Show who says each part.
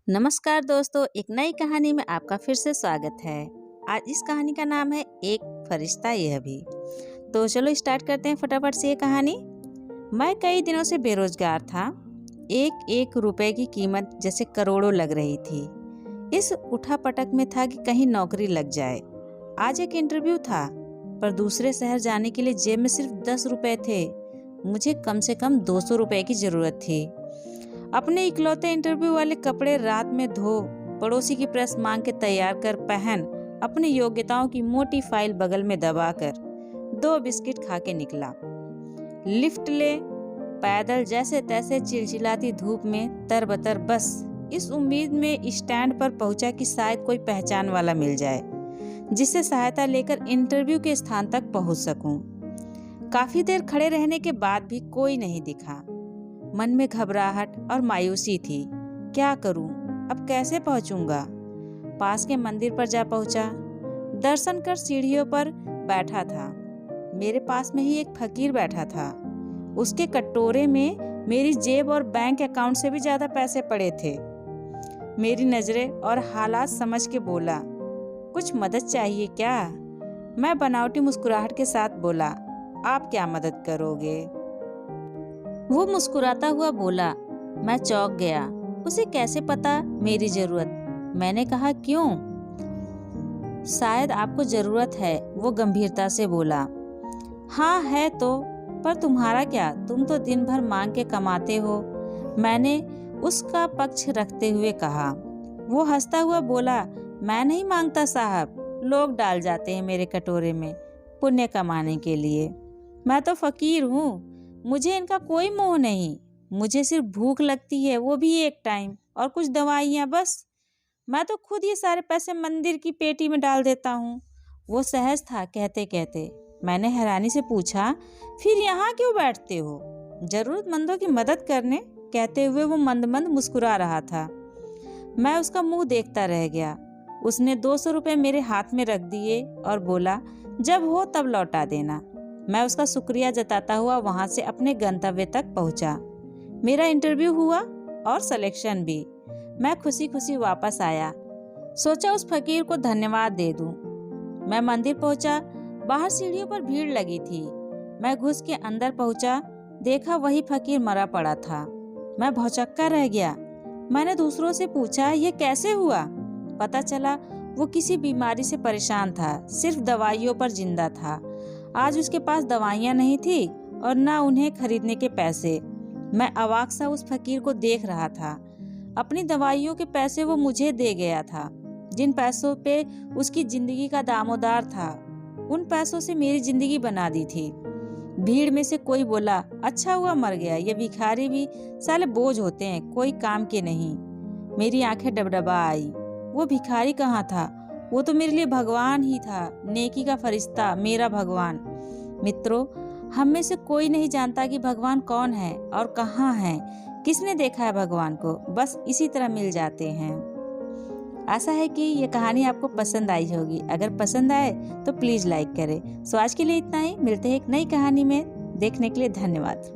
Speaker 1: नमस्कार दोस्तों, एक नई कहानी में आपका फिर से स्वागत है। आज इस कहानी का नाम है एक फरिश्ता यह भी। तो चलो स्टार्ट करते हैं फटाफट से ये कहानी। मैं कई दिनों से बेरोजगार था। एक एक रुपए की कीमत जैसे करोड़ों लग रही थी। इस उठापटक में था कि कहीं नौकरी लग जाए। आज एक इंटरव्यू था, पर दूसरे शहर जाने के लिए जेब में सिर्फ 10 रुपए थे। मुझे कम से कम 200 रुपए की जरूरत थी। अपने इकलौते इंटरव्यू वाले कपड़े रात में धो, पड़ोसी की प्रेस मांग के तैयार कर पहन, अपनी योग्यताओं की मोटी फाइल बगल में दबाकर 2 बिस्किट खा के निकला। लिफ्ट ले, पैदल जैसे तैसे चिलचिलाती धूप में तरबतर, बस इस उम्मीद में स्टैंड पर पहुंचा कि शायद कोई पहचान वाला मिल जाए जिससे सहायता लेकर इंटरव्यू के स्थान तक पहुंच सकूं। काफी देर खड़े रहने के बाद भी कोई नहीं दिखा। मन में घबराहट और मायूसी थी। क्या करूं? अब कैसे पहुंचूंगा? पास के मंदिर पर जा पहुंचा। दर्शन कर सीढ़ियों पर बैठा था। मेरे पास में ही एक फकीर बैठा था। उसके कटोरे में मेरी जेब और बैंक अकाउंट से भी ज्यादा पैसे पड़े थे। मेरी नजरें और हालात समझ के बोला, कुछ मदद चाहिए क्या? मैं बनावटी मुस्कुराहट के साथ बोला, आप क्या मदद करोगे? वो मुस्कुराता हुआ बोला। मैं चौंक गया। उसे कैसे पता मेरी जरूरत? मैंने कहा, क्यों? शायद आपको जरूरत है, वो गंभीरता से बोला। हाँ है तो, पर तुम्हारा क्या? तुम तो दिन भर मांग के कमाते हो, मैंने उसका पक्ष रखते हुए कहा। वो हंसता हुआ बोला, मैं नहीं मांगता साहब, लोग डाल जाते हैं मेरे कटोरे में पुण्य कमाने के लिए। मैं तो फकीर हूँ, मुझे इनका कोई मोह नहीं। मुझे सिर्फ भूख लगती है, वो भी एक टाइम, और कुछ दवाइयाँ, बस। मैं तो खुद ये सारे पैसे मंदिर की पेटी में डाल देता हूँ। वो सहज था कहते कहते। मैंने हैरानी से पूछा, फिर यहाँ क्यों बैठते हो? जरूरतमंदों की मदद करने, कहते हुए वो मंद मंद मुस्कुरा रहा था। मैं उसका मुंह देखता रह गया। उसने 200 रुपए मेरे हाथ में रख दिए और बोला, जब हो तब लौटा देना। मैं उसका शुक्रिया जताता हुआ वहां से अपने गंतव्य तक पहुंचा। मेरा इंटरव्यू हुआ और सिलेक्शन भी। मैं खुशी खुशी वापस आया। सोचा उस फकीर को धन्यवाद दे दूं। मैं मंदिर पहुंचा। बाहर सीढ़ियों पर भीड़ लगी थी। मैं घुस के अंदर पहुंचा। देखा वही फकीर मरा पड़ा था। मैं भौचक्का रह गया। मैंने दूसरों से पूछा, यह कैसे हुआ? पता चला वो किसी बीमारी से परेशान था, सिर्फ दवाइयों पर जिंदा था। आज उसके पास दवाइयाँ नहीं थी और ना उन्हें खरीदने के पैसे। मैं अवाक सा उस फकीर को देख रहा था। अपनी दवाइयों के पैसे वो मुझे दे गया था। जिन पैसों पे उसकी जिंदगी का दामोदार था, उन पैसों से मेरी जिंदगी बना दी थी। भीड़ में से कोई बोला, अच्छा हुआ मर गया, ये भिखारी भी साले बोझ होते हैं, कोई काम के नहीं। मेरी आंखें डबडबा आई। वो भिखारी कहाँ था? वो तो मेरे लिए भगवान ही था, नेकी का फरिश्ता, मेरा भगवान। मित्रों, हम में से कोई नहीं जानता कि भगवान कौन है और कहाँ है। किसने देखा है भगवान को? बस इसी तरह मिल जाते हैं। आशा है कि ये कहानी आपको पसंद आई होगी। अगर पसंद आए तो प्लीज लाइक करें। सो आज के लिए इतना ही। मिलते हैं एक नई कहानी में। देखने के लिए धन्यवाद।